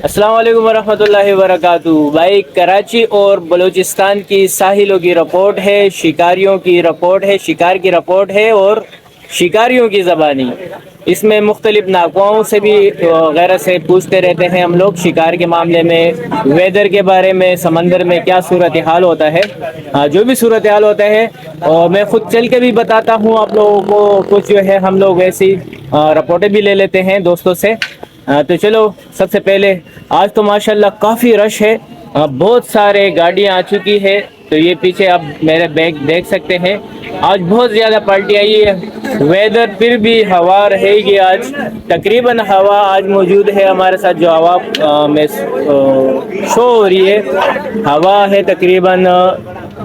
अस्सलाम वालेकुम वरहमतुल्लाहि वबरकातुहू। भाई, कराची और बलूचिस्तान की साहिलों की रिपोर्ट है, शिकारियों की रिपोर्ट है, शिकार की रिपोर्ट है और शिकारियों की ज़बानी। इसमें मुख्तलिफ नाक़ाओं से भी वगैरह से पूछते रहते हैं हम लोग शिकार के मामले में, वेदर के बारे में, समंदर में क्या सूरत हाल होता है। जो भी सूरत हाल होता है और मैं ख़ुद चल के भी बताता हूँ आप लोगों को। कुछ जो है हम लोग ऐसी रिपोर्टें भी ले लेते हैं दोस्तों से। तो चलो, सबसे पहले आज तो माशाल्लाह काफ़ी रश है, बहुत सारे गाड़ियाँ आ चुकी है। तो ये पीछे आप मेरे बैग देख सकते हैं, आज बहुत ज़्यादा पार्टी आई है। वेदर फिर भी हवा रहेगी आज, तकरीबन हवा आज मौजूद है हमारे साथ। जो हवा में शो हो रही है, हवा है तकरीबन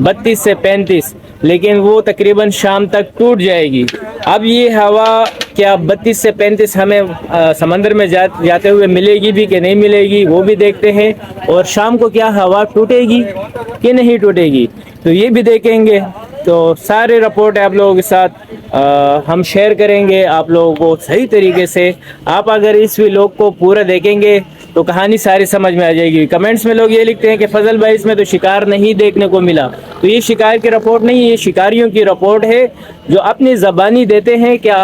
32 से 35, लेकिन वो तकरीबन शाम तक टूट जाएगी। अब ये हवा क्या 32 से 35 हमें समंदर में जाते हुए मिलेगी भी कि नहीं मिलेगी, वो भी देखते हैं। और शाम को क्या हवा टूटेगी कि नहीं टूटेगी, तो ये भी देखेंगे। तो सारे रिपोर्ट आप लोगों के साथ हम शेयर करेंगे आप लोगों को सही तरीके से। आप अगर इस व्लॉग को पूरा देखेंगे तो कहानी सारी समझ में आ जाएगी। कमेंट्स में लोग ये लिखते हैं कि फजल भाई इसमें तो शिकार नहीं देखने को मिला, तो ये शिकार की रिपोर्ट नहीं, ये शिकारियों की रिपोर्ट है जो अपनी ज़बानी देते हैं क्या।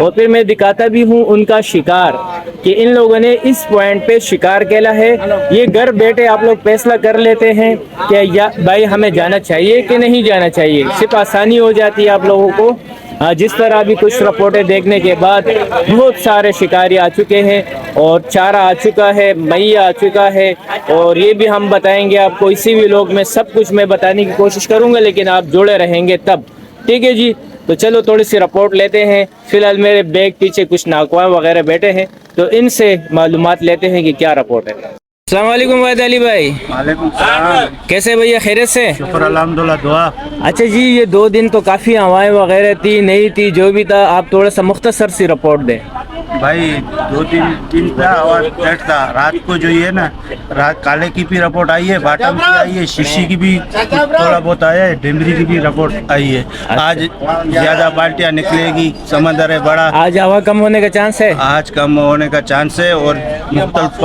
और फिर मैं दिखाता भी हूँ उनका शिकार कि इन लोगों ने इस पॉइंट पे शिकार खेला है। ये घर बैठे आप लोग फैसला कर लेते हैं कि या भाई हमें जाना चाहिए कि नहीं जाना चाहिए, सिर्फ आसानी हो जाती है आप लोगों को। जिस तरह अभी कुछ रिपोर्टें देखने के बाद बहुत सारे शिकारी आ चुके हैं और चारा आ चुका है, मैया आ चुका है, और ये भी हम बताएंगे आपको। इसी व्लॉग में सब कुछ मैं बताने की कोशिश करूंगा, लेकिन आप जुड़े रहेंगे तब, ठीक है जी। तो चलो थोड़ी सी रिपोर्ट लेते हैं। फिलहाल मेरे बैग पीछे कुछ नाकवा वगैरह बैठे हैं, तो इनसे मालूमात लेते हैं कि क्या रिपोर्ट है। अस्सलाम वालेकुम वैद अली भाई। वालेकुम सलाम। कैसे भैया, खैरियत से? शुक्र अल्हम्दुलिल्लाह, दुआ। अच्छा जी, ये 2 दिन तो काफ़ी हवाएं वगैरह थी, नहीं थी, जो भी था, आप थोड़ा सा मुख्तसर सी रिपोर्ट दें। भाई 2-3 दिन था और डेट था। रात को जो है ना, रात काले की भी रिपोर्ट आई है, बाटम की आई है, शीशी की भी थोड़ा बहुत आया है, डेमरी की भी रिपोर्ट आई है। आज ज्यादा बाल्टियाँ निकलेगी, समंदर है बड़ा। आज हवा कम होने का चांस है? आज कम होने का चांस है और मुख्तलिफ बहुत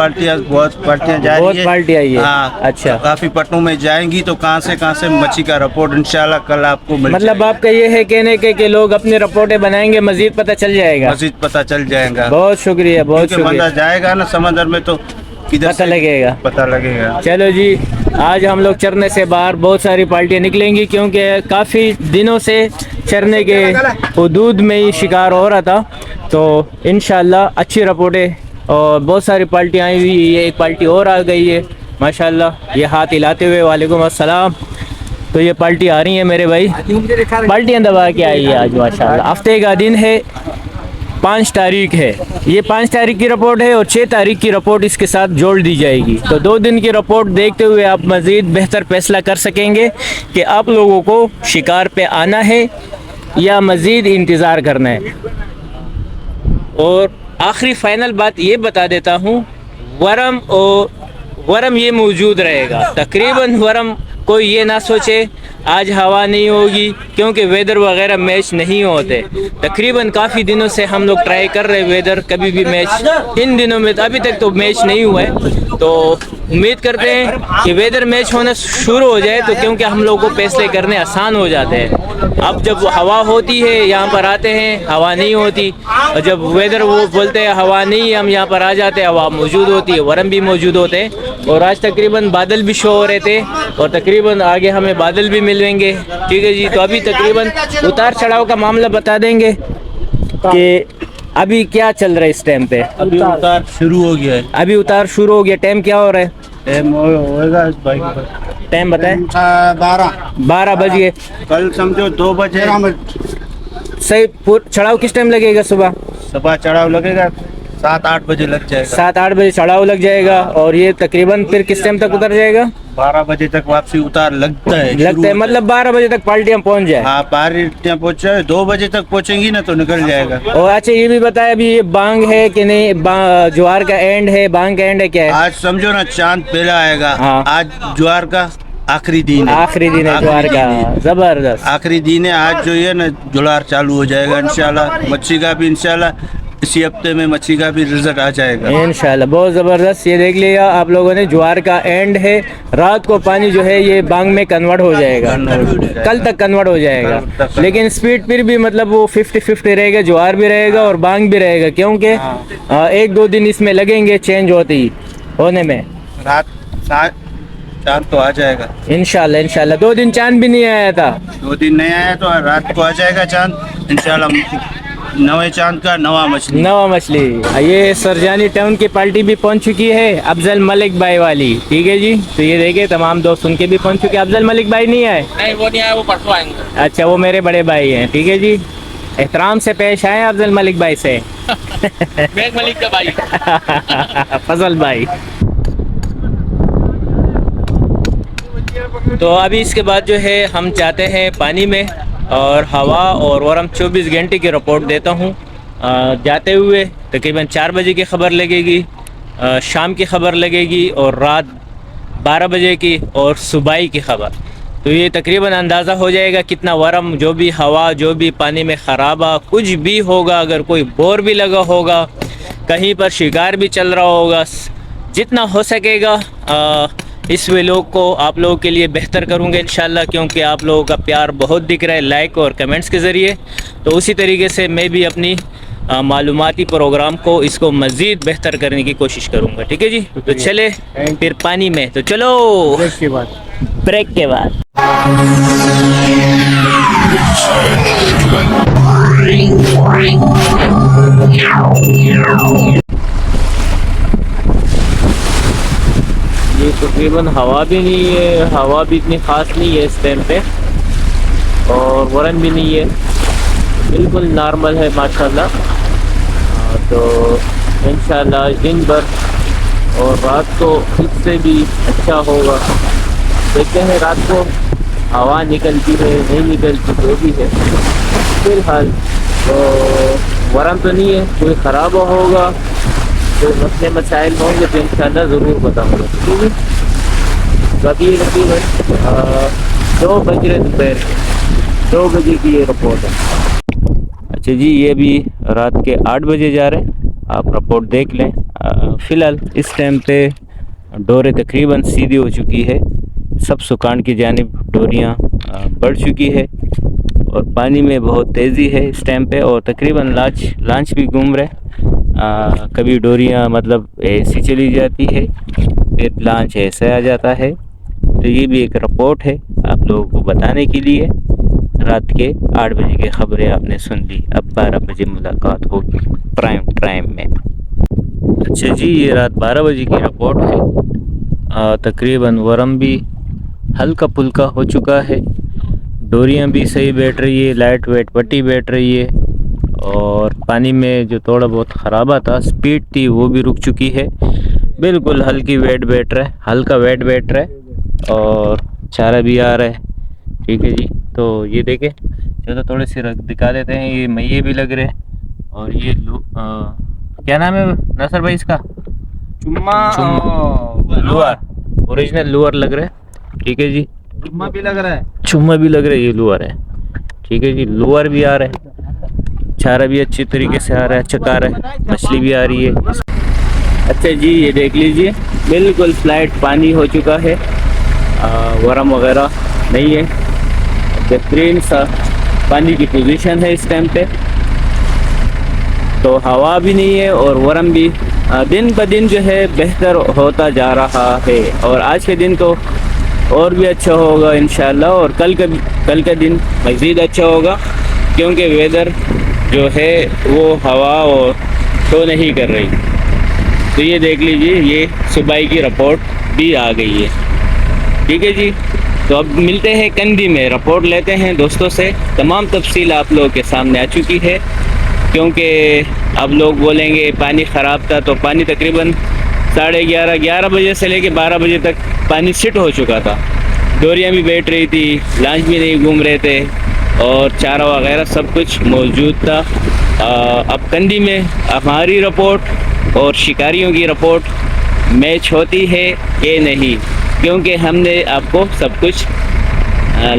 पार्टियाँ जा बहुत रही है। पार्टी आई है। हाँ, अच्छा, काफी पटनों में जाएंगी, तो कहाँ से मच्छी का रिपोर्ट इंशाल्लाह कल आपको मिल मतलब आपका ये है कहने के कि लोग अपनी रिपोर्टें बनाएंगे, मजीद पता चल जाएगा। मजीद पता चल जाएगा। बहुत शुक्रिया, बहुत शुक्रिया। बंदा जाएगा ना समंदर में तो किधर पता लगेगा, पता लगेगा। चलो जी, आज हम लोग चरने से बाहर बहुत सारी पार्टियां निकलेंगी, क्योंकि काफ़ी दिनों से चरने के हदूद में ही शिकार हो रहा था। तो इंशाल्लाह अच्छी रिपोर्टें और बहुत सारी पार्टियां आई हुई है। एक पार्टी और आ गई है माशाल्लाह, ये हाथ हिलाते हुए वालेकुम अस्सलाम। तो ये पार्टी आ रही है मेरे भाई, पार्टियां दबा के आई है आज माशाल्लाह। हफ्ते का दिन है, 5 तारीख है, ये 5 तारीख की रिपोर्ट है और 6 तारीख की रिपोर्ट इसके साथ जोड़ दी जाएगी। तो 2 दिन की रिपोर्ट देखते हुए आप मज़ीद बेहतर फैसला कर सकेंगे कि आप लोगों को शिकार पे आना है या मज़ीद इंतज़ार करना है। और आखिरी फ़ाइनल बात ये बता देता हूँ, वरम ये मौजूद रहेगा तकरीबन। वरम कोई ये ना सोचे आज हवा नहीं होगी, क्योंकि वेदर वगैरह मैच नहीं होते। तकरीबन काफ़ी दिनों से हम लोग ट्राई कर रहे वेदर, कभी भी मैच इन दिनों में अभी तक तो मैच नहीं हुआ है। तो उम्मीद करते हैं कि वेदर मैच होना शुरू हो जाए, तो क्योंकि हम लोग को फैसले करने आसान हो जाते हैं। अब जब हवा होती है यहाँ पर आते हैं, हवा नहीं होती, और जब वेदर वो बोलते हैं हवा नहीं है, हम यहाँ पर आ जाते हैं, हवा मौजूद होती है, वरम भी मौजूद होते हैं। और आज तकरीबन बादल भी शो हो रहे थे और तकरीबन आगे हमें बादल भी मिलेंगे, ठीक है जी। तो अभी तकरीबन उतार चढ़ाव का मामला बता देंगे कि अभी क्या चल रहा है इस टाइम पे। अभी उतार शुरू हो गया है। अभी उतार शुरू हो गया। टाइम क्या हो रहा है? टाइम होएगा टाइम बताएं। 12 बज गए। कल समझो 2 बजे सही। चढ़ाव किस टाइम लगेगा? सुबह चढ़ाव लगेगा 7-8 बजे लग जाएगा। 7-8 बजे चढ़ाव लग जाएगा और ये तकरीबन फिर किस टाइम तक उतर जाएगा? 12 बजे तक वापसी उतार लगता है, मतलब 12 बजे तक पार्टियां पहुंच जाए। हाँ, पार्टियां पहुँच जाए, 2 बजे तक पहुँचेंगी ना तो निकल जाएगा। और अच्छा ये भी बताया, अभी ये बांग है कि नहीं? ज्वार का एंड है, बांग का एंड है, क्या है? आज समझो ना चांद पहला आएगा। हाँ। आज ज्वार का आखिरी दिन है। आखिरी दिन है ज्वार का, जबरदस्त आखिरी दिन है आज। जो है ना जुलार चालू हो जाएगा इंशाल्लाह, मच्छी का भी इंशाल्लाह इसी हफ्ते में मच्छी का भी रिजल्ट आ जाएगा। इंशाल्लाह। बहुत ज़बरदस्त। ये देख लिया आप लोगों ने, ज्वार का एंड है। रात को पानी जो है ये बांग में कन्वर्ट हो जाएगा, कल तक कन्वर्ट हो जाएगा। लेकिन स्पीड फिर भी मतलब वो 50-50 रहेगा, ज्वार भी रहेगा और बांग भी रहेगा, क्योंकि 1-2 दिन इसमें लगेंगे चेंज होने में। रात चांद तो आ जाएगा इंशाल्लाह इंशाल्लाह। 2 दिन चांद भी नहीं आया था। 2 दिन नहीं आया तो रात को आ जाएगा चांद इंशाल्लाह। नवे चांद का नवा मछली। ये सरजानी टाउन की पार्टी भी पहुंच चुकी है, अफजल मलिक भाई वाली। ठीक है जी। तो ये देखे तमाम दोस्त उनके भी पहुंच चुके हैं। अफजल मलिक भाई नहीं आए? नहीं, वो नहीं आया, वो परसों आएंगे। अच्छा, वो मेरे बड़े भाई हैं। ठीक है जी, एहतराम से पेश आए अफजल मलिक भाई से। मेघ मलिक का भाई। फजल भाई। तो अभी इसके बाद जो है हम जाते हैं पानी में, और हवा और वरम 24 घंटे की रिपोर्ट देता हूँ। जाते हुए तकरीबन 4 बजे की ख़बर लगेगी, शाम की ख़बर लगेगी, और रात 12 बजे की और सुबह की ख़बर। तो ये तकरीबन अंदाज़ा हो जाएगा कितना वरम, जो भी हवा, जो भी पानी में ख़राबा कुछ भी होगा, अगर कोई बोर भी लगा होगा, कहीं पर शिकार भी चल रहा होगा, जितना हो सकेगा इस व्लॉग को आप लोगों के लिए बेहतर करूँगा इंशाल्लाह, क्योंकि आप लोगों का प्यार बहुत दिख रहा है लाइक और कमेंट्स के ज़रिए। तो उसी तरीके से मैं भी अपनी मालूमाती प्रोग्राम को इसको मज़ीद बेहतर करने की कोशिश करूँगा। ठीक है जी। तो चले फिर पानी में। तो चलो ब्रेक के बाद। ये तकरीबन हवा भी नहीं है, हवा भी इतनी ख़ास नहीं है इस टाइम पे, और वरन भी नहीं है, बिल्कुल नॉर्मल है माशाल्लाह। तो इंशाल्लाह दिन भर और रात को इससे भी अच्छा होगा। देखते हैं रात को हवा निकलती है नहीं निकलती, जो भी है। फिलहाल तो वरन तो नहीं है, कोई ख़राब होगा, कोई मसले मसाइल होंगे तो इंशाल्लाह ज़रूर बताऊँगा। ठीक है। तो अभी तकरीबन 2 बज रहे दोपहर के, 2 बजे की ये रिपोर्ट है। अच्छा जी, ये भी रात के 8 बजे जा रहे हैं, आप रिपोर्ट देख लें। फ़िलहाल इस टाइम पे डोरें तकरीबन सीधी हो चुकी है, सब सुकान की जानिब डोरियाँ बढ़ चुकी है, और पानी में बहुत तेज़ी है इस टाइम पे, और तकरीबन लांच भी घूम रहे। कभी डोरियाँ मतलब ऐसी चली जाती है, फिर लांच ऐसे आ जाता है। तो ये भी एक रिपोर्ट है आप लोगों को बताने के लिए। रात के 8 बजे की ख़बरें आपने सुन ली, अब 12 बजे मुलाकात होगी प्राइम टाइम में। अच्छा जी, ये रात 12 बजे की रिपोर्ट है। तकरीबन वरम भी हल्का फुल्का हो चुका है, डोरियाँ भी सही बैठ रही है, लाइट वेट पट्टी बैठ रही है, और पानी में जो थोड़ा बहुत ख़राबा था, स्पीड थी, वो भी रुक चुकी है। बिल्कुल हल्की वेट बैठ रहा है, हल्का वेट बैठ रहा है, और चारा भी आ रहा है। ठीक है जी। तो ये देखें, चलो थोड़े से रख दिखा देते हैं। ये मैये भी लग रहे हैं, और ये क्या नाम है नसर भाई इसका? लुआर, ओरिजिनल लुआर लग रहा है। ठीक है जी। चुम्मा भी लग रहा है, चुम्मा भी लग रहा है, ये लुआर है। ठीक है जी, लुआर भी आ रहा है, चारा भी अच्छी तरीके से आ रहा है, चका रहा है, मछली भी आ रही है। अच्छा जी, ये देख लीजिए, बिल्कुल फ्लैट पानी हो चुका है, वरम वगैरह नहीं है, बेहतरीन सा पानी की पोजीशन है इस टाइम पे। तो हवा भी नहीं है, और वरम भी दिन ब दिन जो है बेहतर होता जा रहा है, और आज के दिन तो और भी अच्छा होगा इंशाल्लाह, और कल का दिन मज़ीद अच्छा होगा, क्योंकि वेदर जो है वो हवा और शो नहीं कर रही। तो ये देख लीजिए, ये सुबह की रिपोर्ट भी आ गई है। ठीक है जी। तो अब मिलते हैं कंदी में, रिपोर्ट लेते हैं दोस्तों से। तमाम तफसील आप लोगों के सामने आ चुकी है, क्योंकि अब लोग बोलेंगे पानी ख़राब था, तो पानी तकरीबन 11:30 बजे से लेके 12 बजे तक पानी सिट हो चुका था। डोरियाँ भी बैठ रही थी, लांच भी नहीं घूम रहे थे, और चारा वगैरह सब कुछ मौजूद था। अब कंदी में हमारी रिपोर्ट और शिकारियों की रिपोर्ट मैच होती है कि नहीं, क्योंकि हमने आपको सब कुछ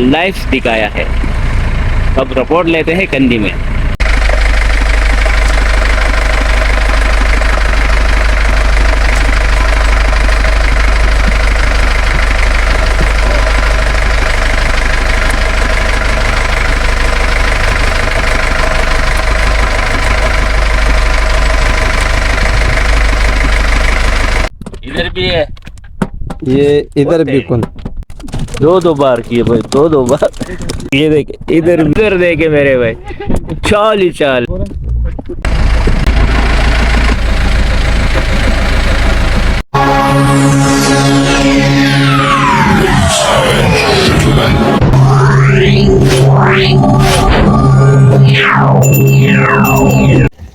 लाइव दिखाया है। अब रिपोर्ट लेते हैं कंदी में। इधर भी है, ये इधर भी कौन? दो बार किए भाई, दो बार। ये देखे, इधर देखे मेरे भाई, चाल ही चाल।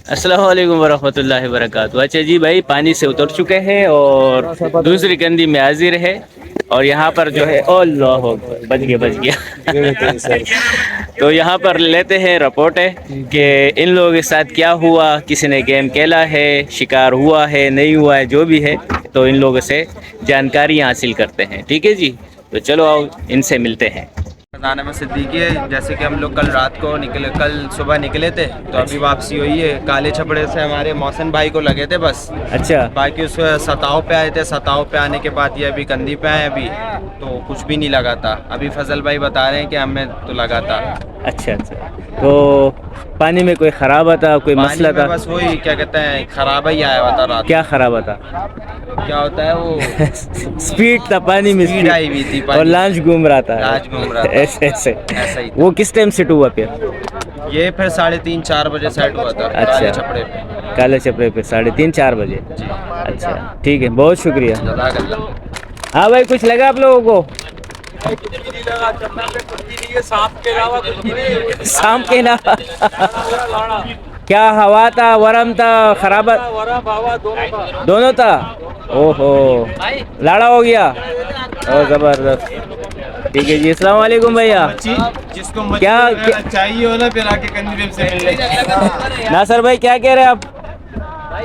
अस्सलाम वालेकुम वरहमतुल्लाहि वबरकातुहू। अच्छा जी भाई, पानी से उतर चुके हैं और दूसरी कंदी में हाजिर है। और यहाँ पर जो है, अल्लाह बच गया तो यहाँ पर लेते हैं रिपोर्ट है कि इन लोगों के साथ क्या हुआ, किसी ने गेम खेला है, शिकार हुआ है, नहीं हुआ है, जो भी है, तो इन लोगों से जानकारी हासिल करते हैं। ठीक है जी, तो चलो आओ इनसे मिलते हैं। नाम में सिद्दीकी है। जैसे कि हम लोग कल सुबह निकले थे, तो अभी वापसी हुई है। काले छपड़े से हमारे मौसम भाई को लगे थे बस, अच्छा, बाकी उस सताव पे आए थे। सताव पे आने के बाद ये अभी कंदी पे आए, अभी तो कुछ भी नहीं लगा था। अभी फजल भाई बता रहे हैं कि हमें तो लगा था। अच्छा, तो पानी में कोई खराबा था, कोई मसला था? बस वही क्या कहते हैं, खराबा ही आया हुआ था रात। क्या खराबा था? क्या होता है वो स्पीड था पानी में, स्पीड आई हुई थी और लांच घूम रहा था। ऐसे ऐसा ही था। वो किस टाइम सेट हुआ फिर? ये फिर 3:30-4 बजे सेट हुआ था। अच्छा, काले छपड़े पे। काले छपड़े पे 3:30-4 बजे। अच्छा, ठीक है, बहुत शुक्रिया। जज़ाकल्लाह। हाँ भाई, कुछ लगा आप लोगों को? सांप के अलावा क्या हवा था, वरम था, खराब दोनों था? ओहो, लाड़ा हो गया, ओ जबरदस्त। ठीक है जी, अस्सलाम वालेकुम भैया। जिसको क्या चाहिए हो ना, फिर आके कंदी से मिल। नासर भाई, क्या कह रहे हैं आप?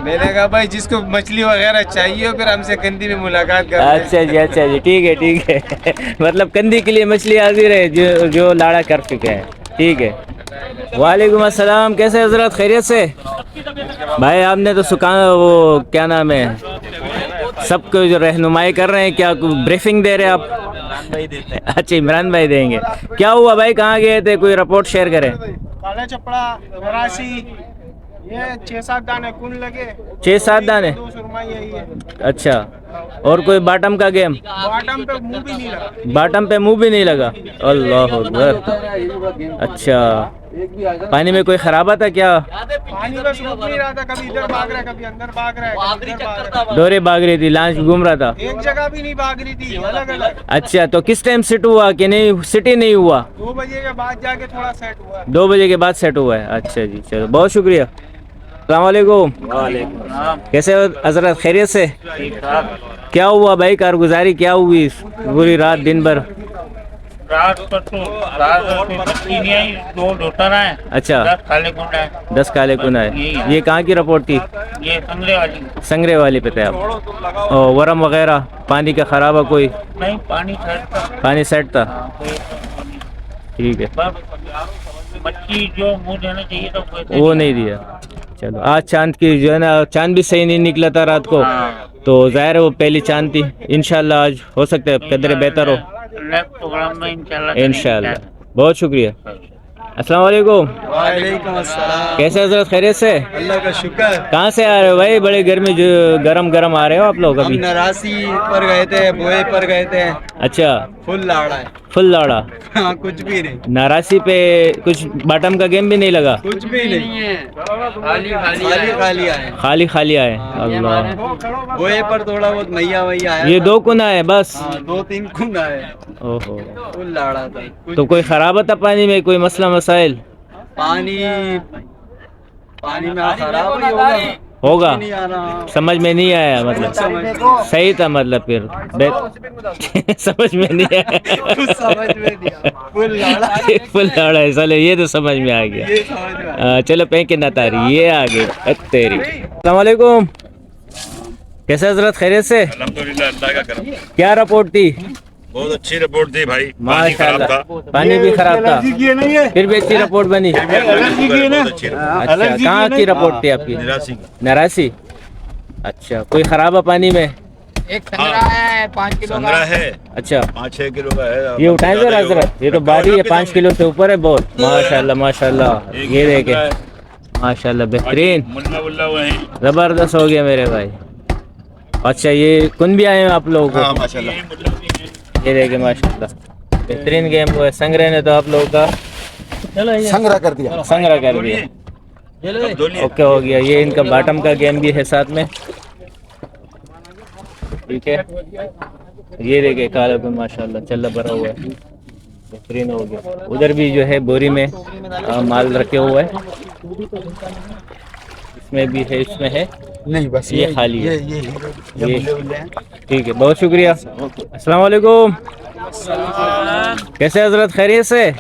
मैंने कहा भाई, जिसको मछली वगैरह चाहिए हो, फिर हमसे कंदी में मुलाकात कर। अच्छा जी, ठीक है मतलब कंदी के लिए मछली हाजिर है जो लाड़ा कर चुके हैं। ठीक है, वालेकुम अस्सलाम। कैसे हजरत, खैरियत से? भाई आपने तो वो क्या नाम है, सबको जो रहनुमाई कर रहे हैं, क्या ब्रीफिंग दे रहे हैं आप? अच्छा, इमरान भाई देंगे। क्या हुआ भाई, कहाँ गए थे, कोई रिपोर्ट शेयर करें। काला चपड़ा, मरासी, ये 6-7 दाने कुन लगे। 6-7 दाने? 2 सुरमाई यही है। अच्छा, और कोई बॉटम का गेम? बॉटम पे मुंह भी नहीं लगा। बॉटम पे मुंह भी नहीं लगा? अल्लाह अकबर। अच्छा, पानी में कोई खराबा था क्या? पानी बस रुक नहीं रहा था, कभी इधर भाग रहा है, कभी अंदर भाग रहा है, कभी इधर भाग रहा है। डोरे भाग रही थी, लांच घूम रहा था, एक जगह भी नहीं भाग रही थी, अलग अलग। अच्छा, तो किस टाइम सेट हुआ कि नहीं, सिटी नहीं हुआ? 2 बजे के बाद जाके थोड़ा सेट हुआ। 2 बजे के बाद सेट हुआ है। अच्छा जी, चलो बहुत शुक्रिया। अस्सलाम वालेकुम। कैसे हो हजरत, खैरियत से? क्या हुआ भाई, कारगुजारी क्या हुई पूरी रात दिन भर? रात मछली नहीं आई, 2 ढोटर आए। अच्छा, 10 काले कुंड आए। 10 काले कुन आए। ये कहाँ की रिपोर्ट थी? ये संगरे वाली पे थे आप? और वरम वगैरह पानी का खराबा कोई? नहीं, पानी सेट था। ठीक है, मच्छी जो मुंह देना चाहिए था वो नहीं दिया। चलो, आज चांद की जो है ना, चांद भी सही नहीं निकला था रात को, तो जाहिर है वो पहली चांद थी। इंशाल्लाह आज हो सकता है कदर बेहतर हो, प्रोग्राम में इंशाल्लाह। बहुत शुक्रिया। अस्सलाम वालेकुम। वालेकुम अस्सलाम। कैसे हजरत, खैरियत से? अल्लाह का शुक्र। कहाँ से आ रहे हो भाई, बड़े गर्मी जो गरम आ रहे हो आप लोग हम अभी? नरासी पर गए थे, बोए पर गए थे। अच्छा, फुल लाड़ा है। फुल लाड़ा? हाँ, कुछ भी नहीं। नारासी पे कुछ बॉटम का गेम भी नहीं लगा? कुछ भी नहीं है, खाली आए। अल्लाह, बोए पर थोड़ा बहुत मैया आया। ये 2 कुन आए बस? 2-3 कुंड आए। ओहो, फुल लाड़ा था। तो कोई खराबा था पानी में, कोई मसला मसाइल? पानी में खराब ही होगा, नहीं आ रहा। समझ में नहीं आया, मतलब सही था, मतलब फिर समझ में नहीं आया। कुछ समझ में नहीं आया। फुल लाड़ा है साले, ये तो समझ में आ गया। ये समझ में आया। चलो फेंके ना तारी, ये आ गए तेरी। अस्सलाम वालेकुम। कैसे हजरत, खैरियत से? अल्हम्दुलिल्लाह, अल्लाह का करम। क्या रिपोर्ट थी? बहुत अच्छी रिपोर्ट थी भाई। माशाल्लाह, पानी भी खराब था, फिर भी अच्छी रिपोर्ट बनी। अच्छा, कहाँ की रिपोर्ट थी आपकी? नरासी। अच्छा, कोई खराबा पानी में? एक संग्रह है 5 किलो का। संग्रह है। अच्छा, 5-6 किलो का है। ये उठाए जरा हजरत, ये तो भारी है, 5 किलो से ऊपर है बहुत। माशाल्लाह, ये देखे, माशाल्लाह बेहतरीन, मुल्ला वही। जबरदस्त हो गया मेरे भाई। अच्छा ये कुन भी आए हैं आप लोगों को? हाँ माशाल्लाह। ये देखिए माशाल्लाह बेहतरीन गेम हुआ है। संग्रह ने तो आप लोगों का संग्रह कर दिया। संग्रह कर दिया। ओके हो गया। ये इनका बॉटम का गेम भी है साथ में, ठीक है। ये देखिए काला भी माशाल्लाह चल्ला भरा हुआ है, बेहतरीन हो गया। उधर भी जो है बोरी में माल रखे हुआ है, इसमें भी है, इसमें है नहीं बस ये खाली है। ये ठीक है, बहुत शुक्रिया। अस्सलाम वालेकुम। कैसे हजरत, खैरियत से?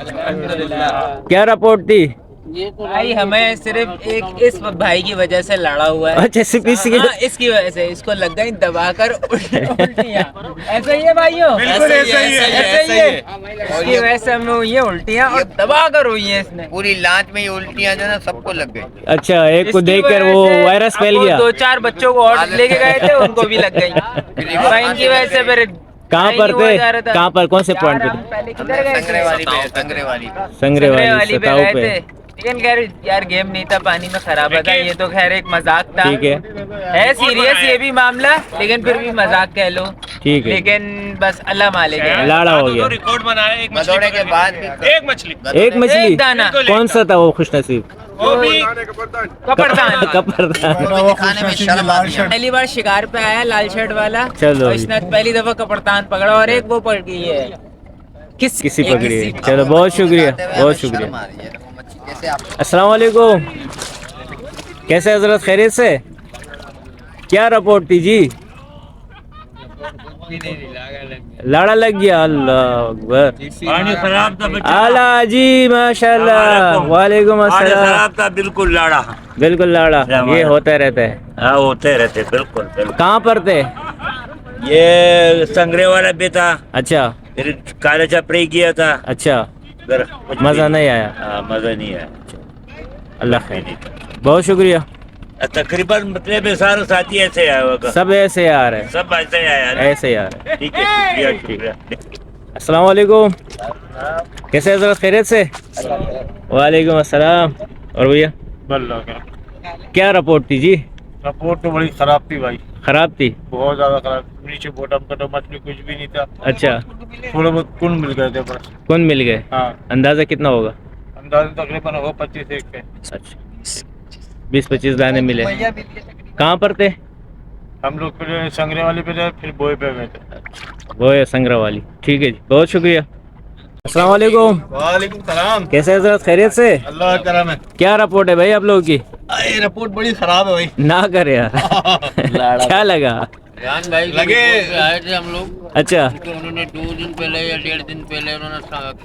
क्या रिपोर्ट थी? भाई हमें सिर्फ एक इस भाई की वजह से लड़ा हुआ है। अच्छा सिर्फ इसकी हाँ, इसकी वजह से इसको लग गई दबाकर उल्टियाँ। ऐसा ही है भाइयों, बिल्कुल ऐसा ही है, ऐसा ही है। इसकी वजह से हमें हुई है उल्टियाँ और दबाकर हुई है इसने। पूरी लांच में ये उल्टियाँ जो ना सबको लग गई। अच्छा एक को इसकी देखकर वजह वो से वायरस फैल अब वो गया। 2-4 बच्चों को और लेके गए थे, उनको भी लग गई। भाई इनकी वजह से फिर कहाँ पर थे? कहाँ पर, कौन से पॉइंट पे थे? पहले किधर गए थे? संगरे वाली संग्रह वाली पे सताओ गए पे। थे। लेकिन खैर यार गेम नहीं था, पानी में खराब था, ये तो खैर एक मजाक था। ठीक है सीरियस ये भी मामला, लेकिन फिर भी मजाक कह लो। ठीक है। लेकिन बस अल्लाह मालिक है। लाड़ा हो गया। रिकॉर्ड बनाया एक मछली मदौड़े के बाद एक मछली एक मछली? एक दाना। कौन सा था वो खुशनसीब? वो भी कपड़दान। कपड़दान। खाने में शर्म आती है। पहली बार शिकार पे आया लाल शर्ट वाला। चलो और इसने पहली दफा कपड़दान पकड़ा और एक वो पड़ गई है किसी पकड़ी है। चलो बहुत शुक्रिया, बहुत शुक्रिया। अस्सलाम वालेकुम। कैसे हजरत, खैरियत से? क्या रिपोर्ट थी जी? लाड़ा लग गया, अल्लाह अकबर। पानी खराब था बच्चा, आला जी माशाल्लाह। वालेकुम पानी अस्सलाम। खराब था, बिल्कुल लाड़ा। बिल्कुल लाड़ा, ये होता रहता है। हाँ होते रहते, बिल्कुल बिल्कुल। कहाँ पर थे? ये संग्रह वाला भी था, अच्छा फिर काले चपड़े किया था। अच्छा, उधर कुछ मजा भी- नहीं आया? हाँ मजा नहीं आया। अल्लाह खैर, बहुत शुक्रिया। तकरीबन मतलब में सारे साथी ऐसे आए होगा, सब ऐसे आ रहे हैं, सब ऐसे ही आया ना? ऐसे आ रहे हैं। ठीक है, शुक्रिया शुक्रिया। अस्सलाम वालेकुम। कैसे हजरत, खैरियत से? वालेकुम अस्सलाम। और भैया क्या रिपोर्ट थी जी? रिपोर्ट तो बड़ी खराब थी भाई, खराब थी? बहुत ज्यादा खराब। नीचे बॉटम का तो मछली कुछ भी नहीं था, अच्छा, थोड़े बहुत कुन मिल गए थे बस। कौन मिल गए? हाँ अंदाजा कितना होगा? अंदाजा तकरीबन होगा 25 के। अच्छा 20-25 दाने मिले। कहाँ पर थे? हम लोग फिर संग्रह वाले पे गए, फिर बोए पे गए थे। वो है संग्रह वाली। ठीक है जी, बहुत शुक्रिया। अस्सलाम वालेकुम। वालेकुम सलाम। कैसे हजरत, खैरियत से? अल्लाह का करम है। क्या रिपोर्ट है भाई आप लोगों की? रिपोर्ट बड़ी खराब है भाई। ना कर यार। क्या लगा? लगे आए थे हम लोग। अच्छा तो उन्होंने 2 दिन पहले या 1.5 दिन पहले उन्होंने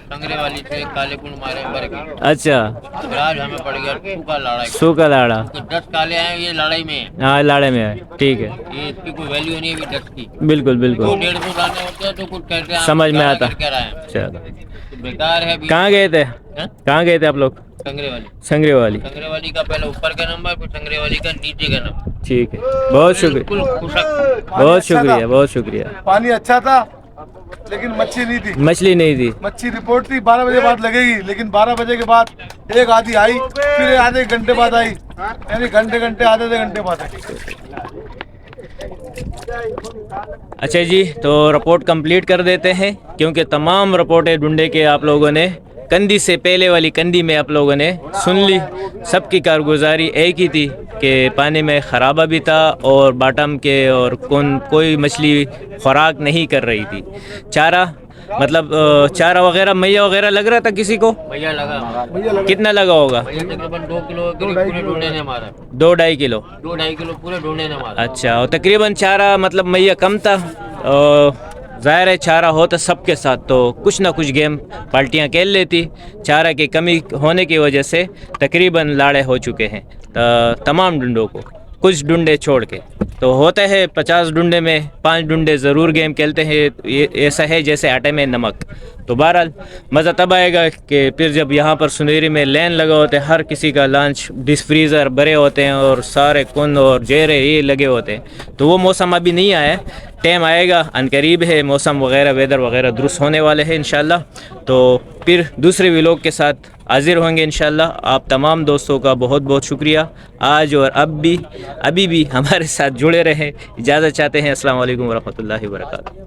संग्रह वाली से काले कुल मारे मर गए। अच्छा, फिर आज हमें पड़ गया सूखा लाड़ा। सूखा लाड़ा। तो 10 काले आए, ये लड़ाई में है। हाँ लाड़े में है, ठीक है। ये इसकी कोई वैल्यू नहीं है अभी 10 की। बिल्कुल बिल्कुल 150 दाने होते हैं तो कुछ कहते हैं समझ में आता। चलो चलो, बेकार है अभी। कहाँ गए थे? हैं? कहाँ गए थे आप लोग? संग्रह वाली। संग्रह वाली। संग्रह वाली का पहले ऊपर का नंबर, फिर संग्रह वाली का नीचे का नंबर। ठीक है, बहुत शुक्रिया, बिल्कुल खुशक। बहुत शुक्रिया, बहुत शुक्रिया। पानी अच्छा था लेकिन मच्छी नहीं थी। मछली नहीं थी? मच्छी रिपोर्ट थी 12 बजे बाद लगेगी, लेकिन 12 बजे के बाद एक आधी आई, फिर आधे घंटे बाद आई, यानी घंटे आधे घंटे बाद आई। अच्छा जी, तो रिपोर्ट कंप्लीट कर देते हैं क्योंकि तमाम रिपोर्टें ढूंढे के आप लोगों ने कंदी से पहले वाली कंदी में आप लोगों ने सुन ली। सबकी कारगुजारी एक ही थी कि पानी में खराबा भी था और बॉटम के और कोई मछली खुराक नहीं कर रही थी। चारा मतलब चारा वगैरह मैया वगैरह लग रहा था किसी को? भैया लगा। कितना लगा होगा? भैया तकरीबन 2 किलो पूरे ढूंढने ने मारा। 2-2.5 किलो? 2-2.5 किलो पूरे ढूंढने ने मारा। अच्छा, और तकरीबन चारा मतलब मैया कम था। ज़ाहिर है चारा होता सबके साथ तो कुछ ना कुछ गेम पार्टियां खेल लेती। चारा की कमी होने की वजह से तकरीबन लाड़े हो चुके हैं तमाम डुंडों को, कुछ डुंडे छोड़ के। तो होता है 50 डुंडे में 5 डुंडे ज़रूर गेम खेलते हैं। ये ऐसा है जैसे आटे में नमक। तो बहरहाल मज़ा तब आएगा कि फिर जब यहाँ पर सुनेरी में लाइन लगा होते हैं, हर किसी का लंच डिश फ्रीज़र भरे होते हैं और सारे कुन और जेरे ये लगे होते हैं। तो वो मौसम अभी नहीं आया, टाइम आएगा, अनकरीब है, मौसम वगैरह वेदर वगैरह दुरुस्त होने वाले हैं इंशाल्लाह। तो फिर दूसरे व्लॉग के साथ हाजिर होंगे इंशाल्लाह। आप तमाम दोस्तों का बहुत बहुत शुक्रिया, आज और अब भी अभी भी हमारे साथ जुड़े रहें। इजाज़त चाहते हैं। अस्सलाम वालेकुम वरहमतुल्लाहि वबरकातुहू।